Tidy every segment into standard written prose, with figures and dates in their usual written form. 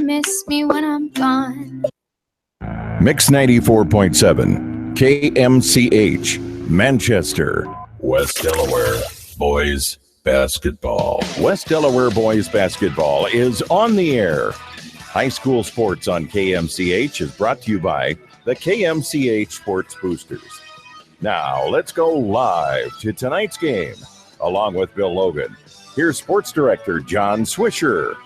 Miss me when I'm gone. Mix 94.7, KMCH, Manchester, West Delaware Boys Basketball. West Delaware Boys Basketball is on the air. High school sports on KMCH is brought to you by the KMCH Sports Boosters. Now, let's go live to tonight's game. Along with Bill Logan, here's Sports Director John Swisher.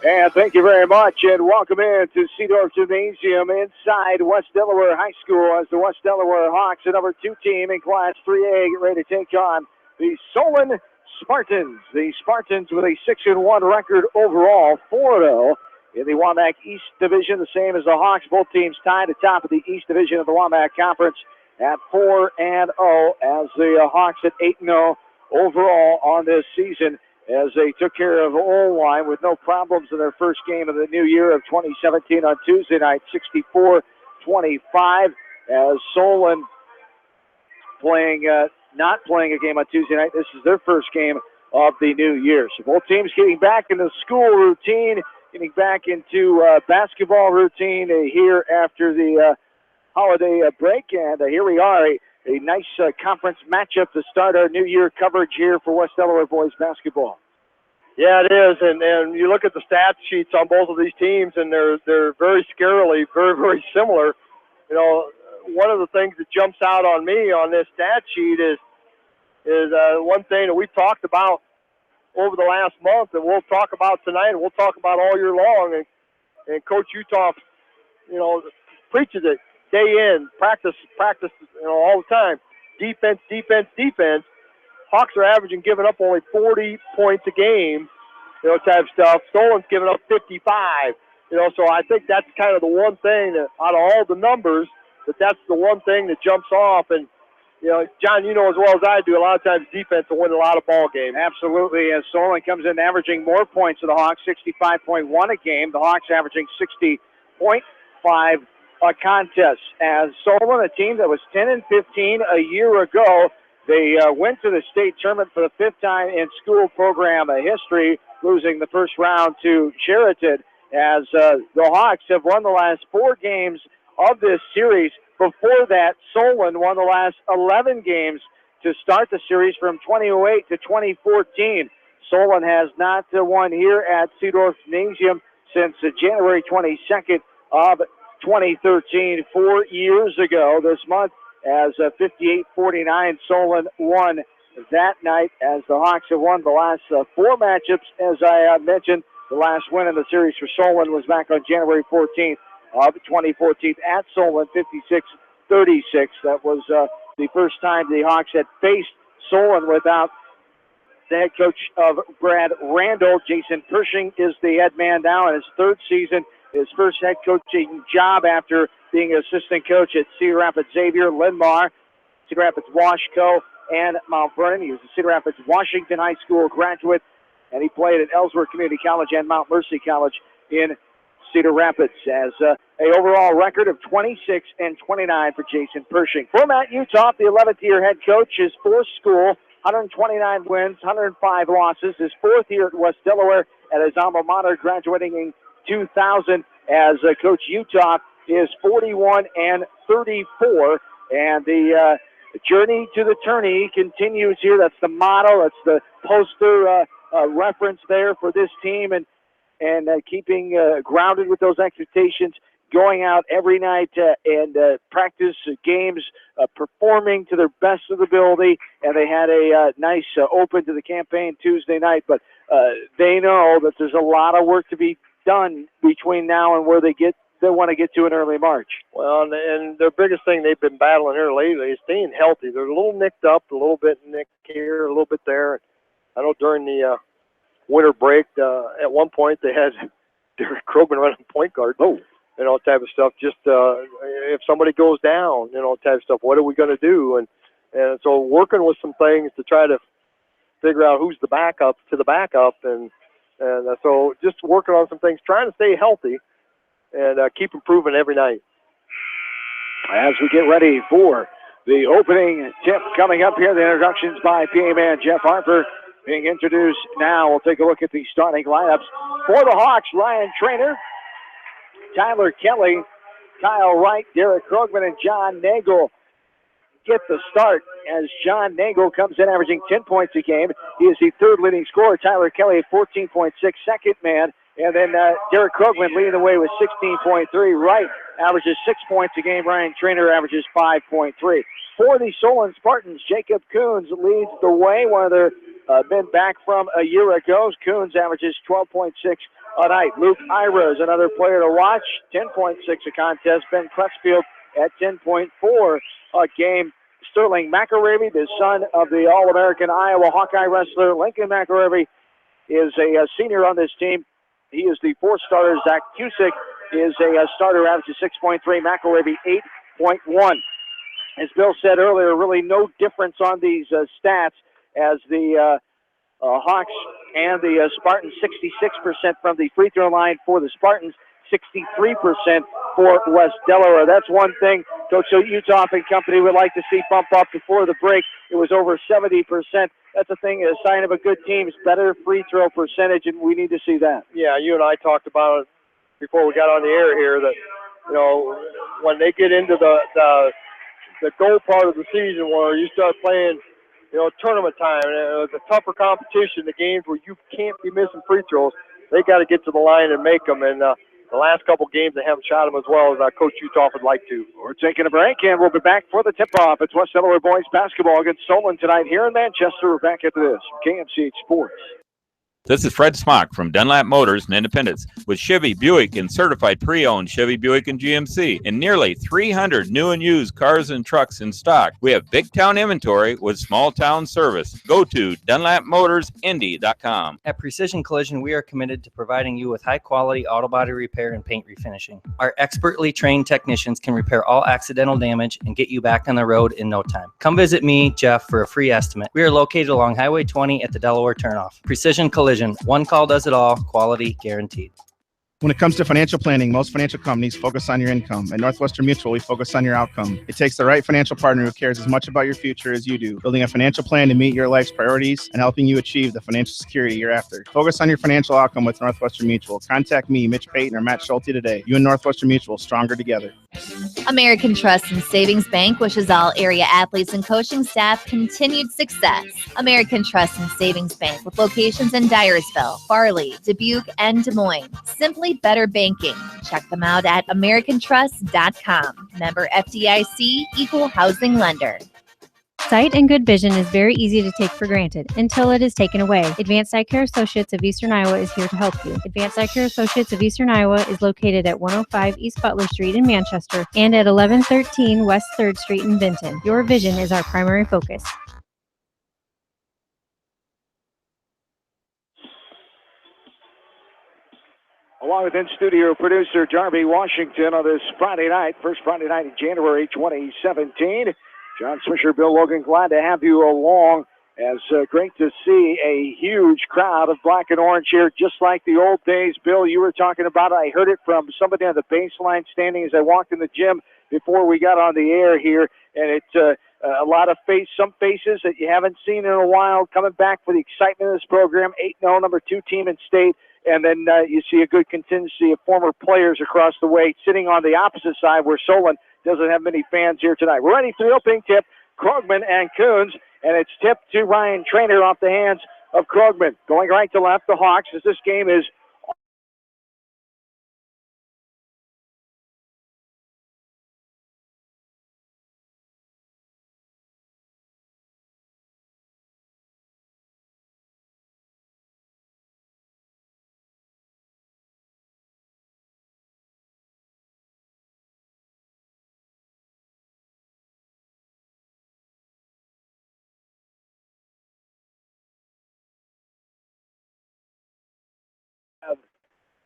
And thank you very much, and welcome in to Seedorf Gymnasium inside West Delaware High School as the West Delaware Hawks, the number 2 team in Class 3A, get ready to take on the Solan Spartans. The Spartans with a 6-1 record overall, 4-0 in the WAMAC East Division, the same as the Hawks. Both teams tied atop of the East Division of the WAMAC Conference at 4-0, as the Hawks at 8-0 overall on this season, as they took care of O-line with no problems in their first game of the new year of 2017 on Tuesday night, 64-25, as Solan not playing a game on Tuesday night. This is their first game of the new year. So both teams getting back into school routine, getting back into basketball routine here after the holiday break. And here we are, a nice conference matchup to start our new year coverage here for West Delaware boys basketball. Yeah, it is, and you look at the stat sheets on both of these teams, and they're very scarily, very, very similar. You know, one of the things that jumps out on me on this stat sheet is one thing that we've talked about over the last month, and we'll talk about tonight, and we'll talk about all year long. And Coach Uthoff, you know, preaches it day in, practice, you know, all the time. Defense. Hawks are averaging giving up only 40 points a game, you know, type stuff. Solan's giving up 55, you know, so I think that's kind of the one thing that out of all the numbers, that's the one thing that jumps off. And, you know, John, you know as well as I do, a lot of times defense will win a lot of ball games. Absolutely, as Solan comes in averaging more points than the Hawks, 65.1 a game. The Hawks averaging 60.5 a contest. As Solan, a team that was 10-15 a year ago, they went to the state tournament for the 5th time in school program history, losing the first round to Sheraton, as the Hawks have won the last 4 games of this series. Before that, Solan won the last 11 games to start the series from 2008 to 2014. Solan has not won here at Seedorf Gymnasium since January 22nd of 2013, 4 years ago this month, as 58-49 Solan won that night, as the Hawks have won the last 4 matchups. As I mentioned, the last win in the series for Solan was back on January 14th of 2014 at Solan, 56-36. That was the first time the Hawks had faced Solan without the head coach of Brad Randall. Jason Pershing is the head man now in his 3rd season, his first head coaching job after being assistant coach at Cedar Rapids Xavier, Linn-Mar, Cedar Rapids Washco, and Mount Vernon. He was a Cedar Rapids Washington High School graduate, and he played at Ellsworth Community College and Mount Mercy College in Cedar Rapids, as a overall record of 26-29 for Jason Pershing. For Matt Uthoff, the 11th year head coach, his 4th school, 129 wins, 105 losses. His 4th year at West Delaware at his alma mater, graduating in 2000, as Coach Uthoff is 41-34, and the journey to the tourney continues here. That's the motto. That's the poster reference there for this team, and keeping grounded with those expectations, going out every night and practice games, performing to their best of ability. And they had a nice open to the campaign Tuesday night, but they know that there's a lot of work to be done between now and where they want to get to in early March. Well, and their biggest thing they've been battling here lately is staying healthy. They're a little nicked up, a little bit nicked here, a little bit there. I know during the winter break, at one point they had Derek Krogman running point guard. You know, type of stuff. Just if somebody goes down, you know, type of stuff. What are we going to do? And so working with some things to try to figure out who's the backup to the backup, and so just working on some things, trying to stay healthy and keep improving every night. As we get ready for the opening tip coming up here, the introductions by PA man Jeff Harper being introduced now. We'll take a look at the starting lineups. For the Hawks, Ryan Trainer, Tyler Kelly, Kyle Wright, Derek Krogman, and John Nagel get the start as John Nagel comes in averaging 10 points a game. He is the third leading scorer. Tyler Kelly at 14.6, second man. And then Derek Krogman leading the way with 16.3. Wright averages 6 points a game. Ryan Trainer averages 5.3. For the Solan Spartans, Jacob Coons leads the way. One of their men back from a year ago. Coons averages 12.6 a night. Luke Ira is another player to watch. 10.6 a contest. Ben Crutchfield at 10.4 a game. Sterling McElravy, the son of the All-American Iowa Hawkeye wrestler Lincoln McElravy, is a senior on this team. He is the fourth starter. Zach Cusick is a starter, averages 6.3. McElravy 8.1. As Bill said earlier, really no difference on these stats as the Hawks and the Spartans, 66% from the free throw line for the Spartans, 63% for West Delaware. That's one thing Coach Utah and company would like to see bump up. Before the break, it was over 70%. That's a thing, a sign of a good team's better free throw percentage, and we need to see that. Yeah, you and I talked about it before we got on the air here that, you know, when they get into the goal part of the season where you start playing, you know, tournament time, and the tougher competition, the games where you can't be missing free throws, they got to get to the line and make them. And the last couple games, they haven't shot them as well as Coach Utah would like to. We're taking a break, and we'll be back for the tip-off. It's West Delaware boys basketball against Solan tonight here in Manchester. We're back after this. KMCH Sports. This is Fred Smock from Dunlap Motors in Independence with Chevy, Buick, and certified pre-owned Chevy, Buick, and GMC and nearly 300 new and used cars and trucks in stock. We have big town inventory with small town service. Go to DunlapMotorsIndy.com. At Precision Collision, we are committed to providing you with high-quality auto body repair and paint refinishing. Our expertly trained technicians can repair all accidental damage and get you back on the road in no time. Come visit me, Jeff, for a free estimate. We are located along Highway 20 at the Delaware turnoff. Precision Collision. One call does it all. Quality guaranteed. When it comes to financial planning, most financial companies focus on your income. At Northwestern Mutual, we focus on your outcome. It takes the right financial partner who cares as much about your future as you do, building a financial plan to meet your life's priorities and helping you achieve the financial security you're after. Focus on your financial outcome with Northwestern Mutual. Contact me, Mitch Payton, or Matt Schulte today. You and Northwestern Mutual, stronger together. American Trust and Savings Bank wishes all area athletes and coaching staff continued success. American Trust and Savings Bank with locations in Dyersville, Farley, Dubuque, and Des Moines. Simply better banking. Check them out at americantrust.com. Member FDIC, equal housing lender. Sight and good vision is very easy to take for granted until it is taken away. Advanced Eye Care Associates of Eastern Iowa is here to help you. Advanced Eye Care Associates of Eastern Iowa is located at 105 East Butler Street in Manchester and at 1113 West 3rd Street in Benton. Your vision is our primary focus. Along with in-studio producer Darby Washington on this Friday night, first Friday night in January 2017. John Swisher, Bill Logan, glad to have you along. As great to see a huge crowd of black and orange here, just like the old days. Bill, you were talking about it. I heard it from somebody on the baseline standing as I walked in the gym before we got on the air here. And it's a lot of some faces that you haven't seen in a while coming back for the excitement of this program. 8-0, number 2 team in state. And then you see a good contingency of former players across the way sitting on the opposite side where Solan doesn't have many fans here tonight. We're ready for the opening tip, Krogman and Coons, and it's tipped to Ryan Trainer off the hands of Krogman. Going right to left, the Hawks, as this game is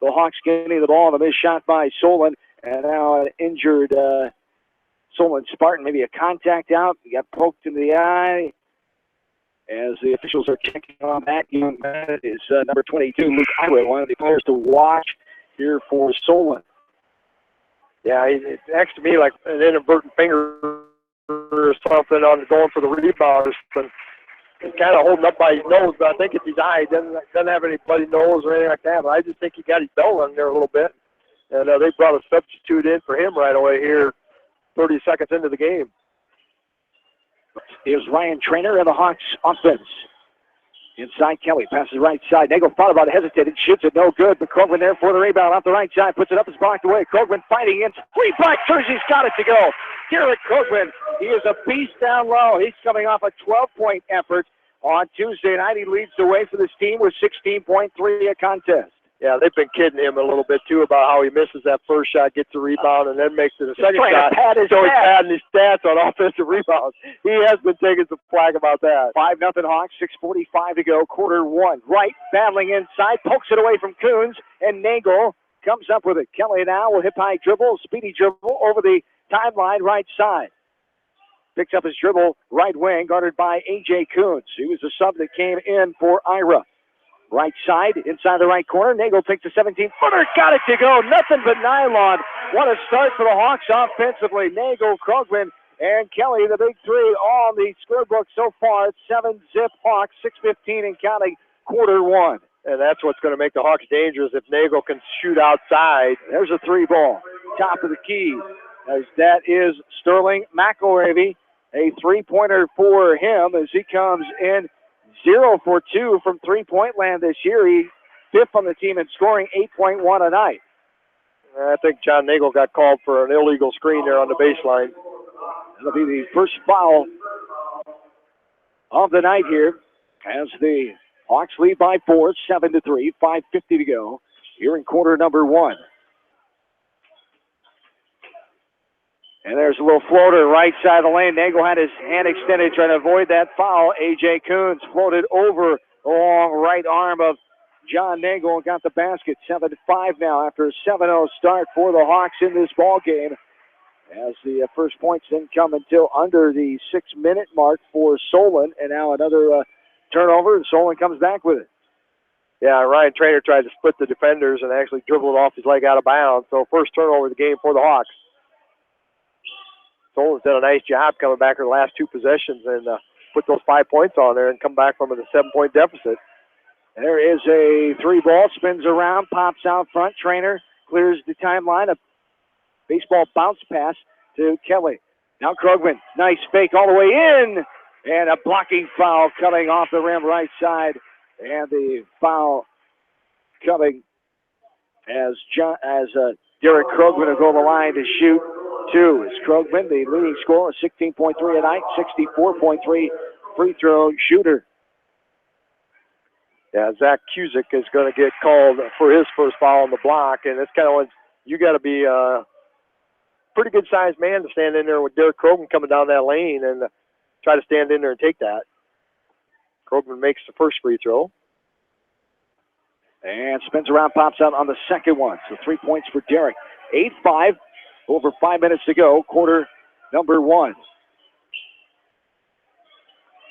the Hawks getting the ball on the missed shot by Solan, and now an injured Solan Spartan, maybe a contact out. He got poked in the eye as the officials are checking on that. Young man is number 22, Luke Ira, one of the players to watch here for Solan. Yeah, it acts to me like an inadvertent finger or something on going for the rebound. He's kind of holding up by his nose, but I think it's his eye. He doesn't have any bloody nose or anything like that. But I just think he got his belt on there a little bit. And they brought a substitute in for him right away here, 30 seconds into the game. Here's Ryan Trainer in the Hawks offense. Inside Kelly, passes right side. Nagel thought about it, hesitated, shoots it, no good. But Krogman there for the rebound off the right side, puts it up, it's blocked away. Krogman fighting in, three black jerseys, got it to go. Derek Krogman, he is a beast down low. He's coming off a 12-point effort on Tuesday night. He leads the way for this team with 16.3 a contest. Yeah, they've been kidding him a little bit, too, about how he misses that first shot, gets the rebound, and then makes it a second shot. So he's padding his stats on offensive rebounds. He has been taking some flack about that. 5-0 Hawks, 6:45 to go, quarter one. Wright battling inside, pokes it away from Coons, and Nagel comes up with it. Kelly now with hip-high dribble, speedy dribble over the timeline right side. Picks up his dribble, right wing, guarded by A.J. Coons. He was the sub that came in for Ira. Right side, inside the right corner. Nagel takes a 17-footer, got it to go. Nothing but nylon. What a start for the Hawks offensively. Nagel, Krogman, and Kelly, the big three, all on the scorebook so far. It's 7-zip Hawks, 6:15 and counting, quarter one. And that's what's going to make the Hawks dangerous if Nagel can shoot outside. There's a three ball, top of the key, as that is Sterling McElravy. A three-pointer for him as he comes in 0 for 2 from three-point land this year. He's fifth on the team in scoring, 8.1 a night. I think John Nagel got called for an illegal screen there on the baseline. That'll be the first foul of the night here as the Hawks lead by 4, 7-3, 5:50 to go here in quarter number one. And there's a little floater right side of the lane. Nagel had his hand extended trying to avoid that foul. A.J. Coons floated over the long right arm of John Nagel and got the basket. 7-5 now after a 7-0 start for the Hawks in this ball game. As the first points didn't come until under the 6-minute mark for Solan. And now another turnover, and Solan comes back with it. Yeah, Ryan Trainer tried to split the defenders and actually dribbled off his leg out of bounds. So first turnover of the game for the Hawks. Solan's done a nice job coming back in the last two possessions and put those 5 points on there and come back from a 7-point deficit. There is a three ball, spins around, pops out front. Trainer clears the timeline. A baseball bounce pass to Kelly. Now Krogman, nice fake all the way in, and a blocking foul coming off the rim right side. And the foul coming as Derek Krogman will go to the line to shoot two. Is Krogman the leading scorer, 16.3 a night, 64.3 free throw shooter. Yeah, Zach Cusick is going to get called for his first foul on the block, and it's kind of when you got to be a pretty good sized man to stand in there with Derek Krogman coming down that lane and try to stand in there and take that. Krogman makes the first free throw. And spins around, pops out on the second one. So 3 points for Derek. 8-5, over 5 minutes to go, quarter number one.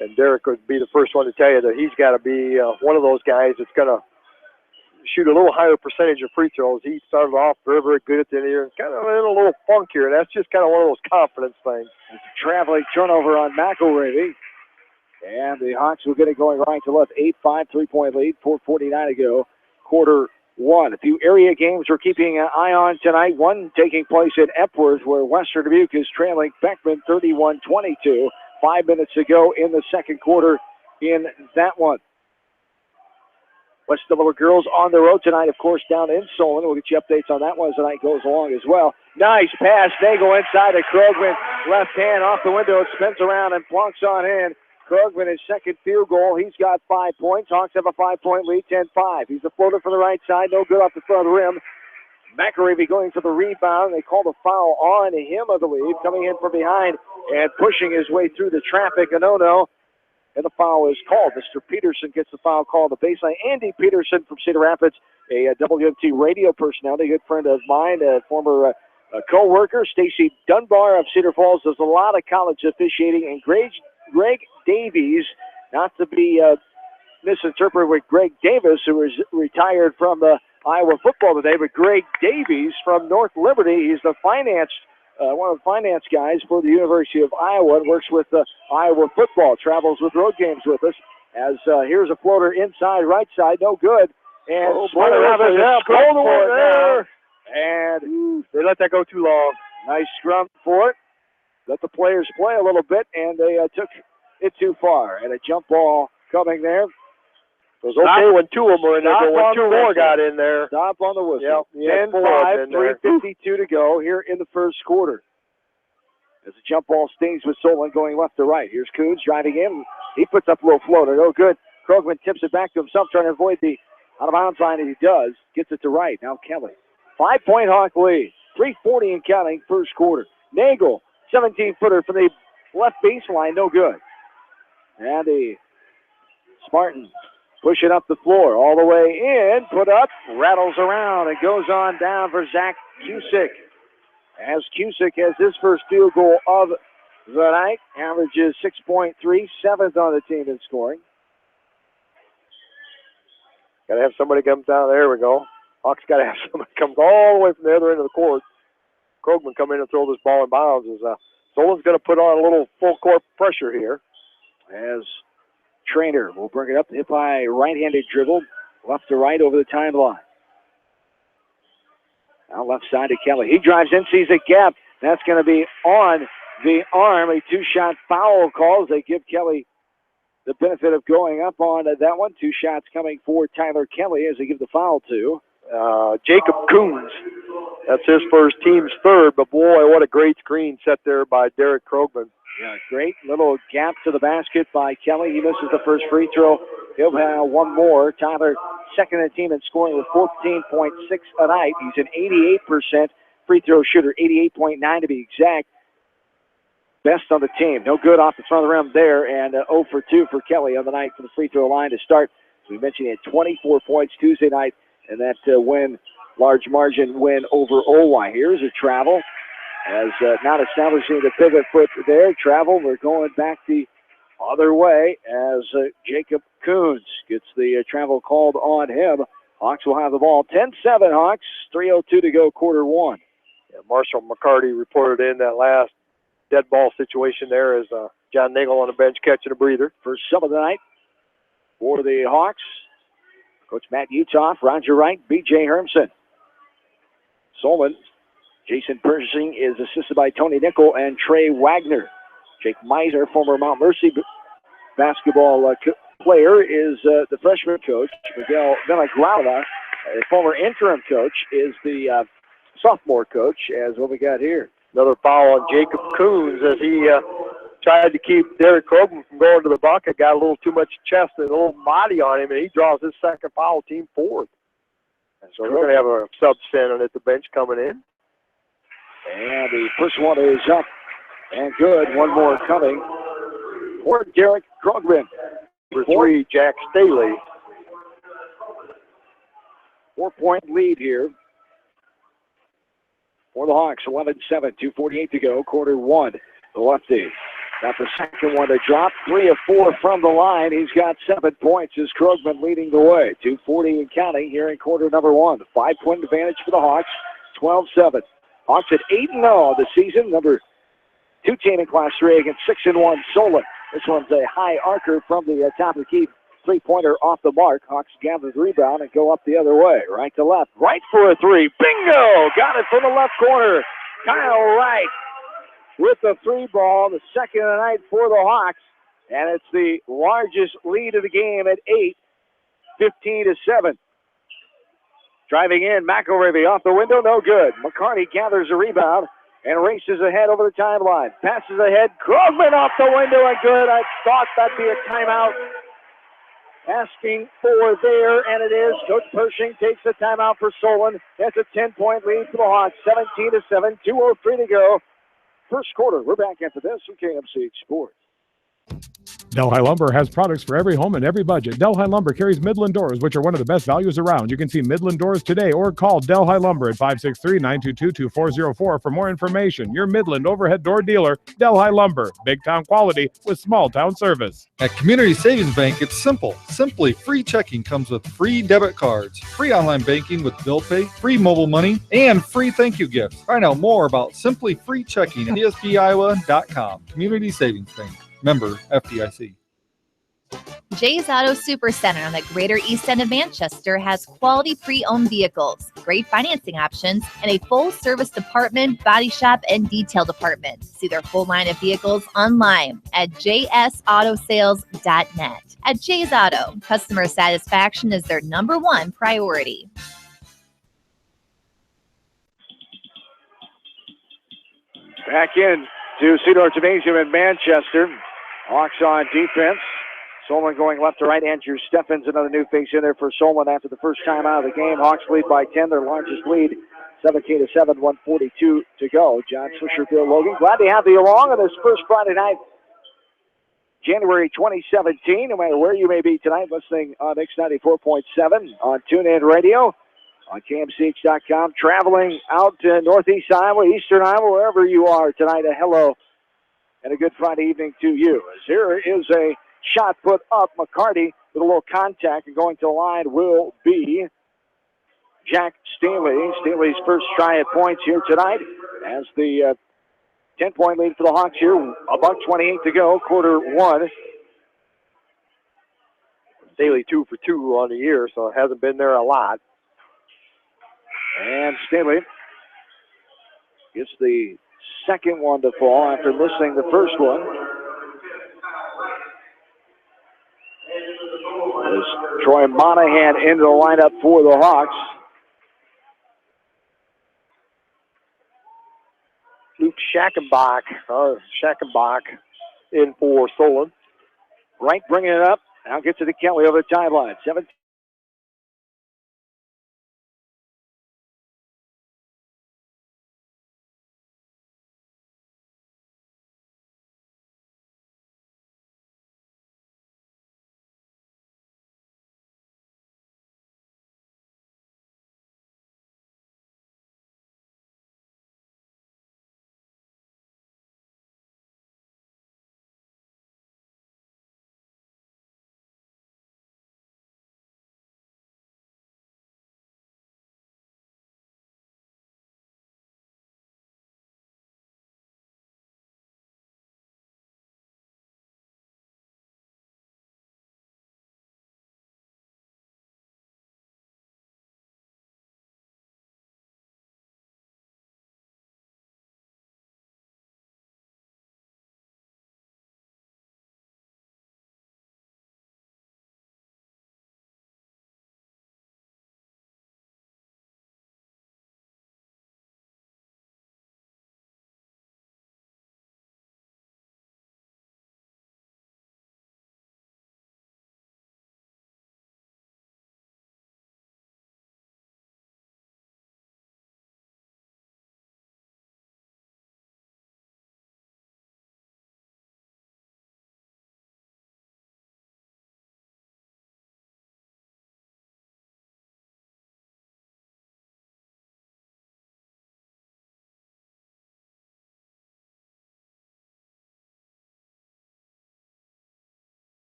And Derek would be the first one to tell you that he's got to be one of those guys that's going to shoot a little higher percentage of free throws. He started off very, very good at the end of the year and kind of in a little funk here. And that's just kind of one of those confidence things. It's a traveling turnover on McElravy. And the Hawks will get it going right to left. 8-5, 3-point lead, 4:49 to go, quarter one. A few area games we're keeping an eye on tonight. One taking place in Epworth where Western Dubuque is trailing Beckman 31-22. 5 minutes to go in the second quarter in that one. West Delaware girls on the road tonight, of course, down in Solan. We'll get you updates on that one as the night goes along as well. Nice pass. Nagel inside to Krogman. Left hand off the window. It spins around and plunks on in. Krogman, his second field goal. He's got 5 points. Hawks have a 5-point lead, 10-5. He's a floater from the right side. No good off the front of the rim. McElravy going for the rebound. They call the foul on him, I believe, coming in from behind and pushing his way through the traffic. A no-no. And the foul is called. Mr. Peterson gets the foul called. The baseline. Andy Peterson from Cedar Rapids, a WMT radio personality, a good friend of mine, a former co-worker. Stacy Dunbar of Cedar Falls does a lot of college officiating. And Greg Davies, not to be misinterpreted with Greg Davis, who is retired from Iowa football today, but Greg Davies from North Liberty. He's the finance one of the finance guys for the University of Iowa and works with Iowa football, travels with road games with us. As here's a floater inside, right side, no good. And boy, there. And they let that go too long. Nice scrum for it. Let the players play a little bit, and they took it too far. And a jump ball coming there. It was okay when two of them were in there, but when two more got in there. Stop on the whistle. Yep, 10-5, 3:52 to go here in the first quarter. As the jump ball stings with Solan going left to right. Here's Coons driving in. He puts up a little floater. No good. Krogman tips it back to himself, trying to avoid the out-of-bounds line, and he does. Gets it to right. Now Kelly. 5-point Hawk lead. 3:40 and counting first quarter. Nagel, 17-footer from the left baseline. No good. And the Spartans push it up the floor, all the way in, put up, rattles around, and goes on down for Zach Cusick. As Cusick has his first field goal of the night, averages 6.3, seventh on the team in scoring. Got to have somebody come down. There we go. Hawks got to have somebody come all the way from the other end of the court. Krogman come in and throw this ball in bounds. Solan's going to put on a little full court pressure here. As Trainer will bring it up, hip high right-handed dribble, left to right over the timeline. Now left side to Kelly. He drives in, sees a gap. That's going to be on the arm. A two-shot foul call as they give Kelly the benefit of going up on that one. 2 shots coming for Tyler Kelly as they give the foul to Jacob Coons. That's his first, team's third, but boy, what a great screen set there by Derek Krogman. Yeah, great little gap to the basket by Kelly. He misses the first free throw. He'll have one more. Tyler, second in the team in scoring with 14.6 a night. He's an 88% free throw shooter, 88.9 to be exact. Best on the team. No good off the front of the rim there, and 0 for 2 for Kelly on the night from the free throw line to start. As we mentioned, he had 24 points Tuesday night, and that large margin win over OY. Here's a travel. As not establishing the pivot foot there. Travel, we're going back the other way as Jacob Coons gets the travel called on him. Hawks will have the ball. 10-7 Hawks, 3:02 to go, quarter one. Yeah, Marshall McCarty reported in that last dead ball situation there as John Nagel on the bench catching a breather. First sub of the night for the Hawks. Coach Matt Utoff, Roger Wright, B.J. Hermson. Solan. Jason Pershing is assisted by Tony Nickel and Trey Wagner. Jake Meiser, former Mount Mercy basketball player, is the freshman coach. Miguel Villagrana, a former interim coach, is the sophomore coach, as what we got here. Another foul on Jacob Coons as he tried to keep Derek Krogman from going to the bucket. Got a little too much chest and a little body on him, and he draws his second foul, team fourth. So we're going to have a sub standing at the bench coming in. And the first one is up and good. One more coming for Derek Krogman. For 3, Jack Staley. 4-point lead here for the Hawks. 11-7, 2:48 to go. Quarter one. The lefty got the second one to drop. 3 of 4 from the line. He's got 7 points as Krogman leading the way. 2:40 and counting here in quarter number one. 5-point advantage for the Hawks. 12-7. Hawks at 8-0 the season, number 2 team in Class 3 against 6-1 Solan. This one's a high arcer from the top of the key. 3-pointer off the mark. Hawks gather the rebound and go up the other way. Right to left. Right for a 3. Bingo! Got it from the left corner. Kyle Wright with the 3 ball. The second of the night for the Hawks. And it's the largest lead of the game at 8. 15-7. Driving in, McElravy off the window, no good. McCarty gathers a rebound and races ahead over the timeline. Passes ahead, Krogman off the window and good. I thought that'd be a timeout. Asking for there, and it is. Coach Pershing takes the timeout for Solan. That's a 10-point lead for the Hawks, 17-7, 2:03 to go. First quarter, we're back after this from KMCH Sports. Delhi Lumber has products for every home and every budget. Delhi Lumber carries Midland doors, which are one of the best values around. You can see Midland doors today or call Delhi Lumber at 563-922-2404 for more information. Your Midland overhead door dealer, Delhi Lumber. Big town quality with small town service. At Community Savings Bank, it's simple. Simply free checking comes with free debit cards, free online banking with bill pay, free mobile money, and free thank you gifts. Find out more about Simply Free Checking at csbiowa.com. Community Savings Bank. Member FDIC. Jay's Auto Supercenter on the Greater East End of Manchester has quality pre-owned vehicles, great financing options, and a full-service department, body shop, and detail department. See their full line of vehicles online at jsautosales.net. At Jay's Auto, customer satisfaction is their #1 priority. Back in to Cedar Gymnasium in Manchester. Hawks on defense. Solan going left to right. Andrew Steffens, another new face in there for Solan after the first time out of the game. Hawks lead by 10, their largest lead, 17-7, 1:42 to go. John Swisher, Bill Logan, glad to have you along on this first Friday night, January 2017. No matter where you may be tonight, listening on Mix 94.7, on TuneIn Radio, on KMCH.com, traveling out to Northeast Iowa, Eastern Iowa, wherever you are tonight. A hello and a good Friday evening to you. As here is a shot put up. McCarty with a little contact, and going to the line will be Jack Staley. Staley's first try at points here tonight as the 10-point lead for the Hawks here. $1:28 to go, quarter one. Staley 2 for 2 on the year, so it hasn't been there a lot. And Staley gets the second one to fall after missing the first one. As Troy Monahan into the lineup for the Hawks. Luke Schackenbach in for Solan. Wright bringing it up. Now gets it to Kelly over the timeline. 17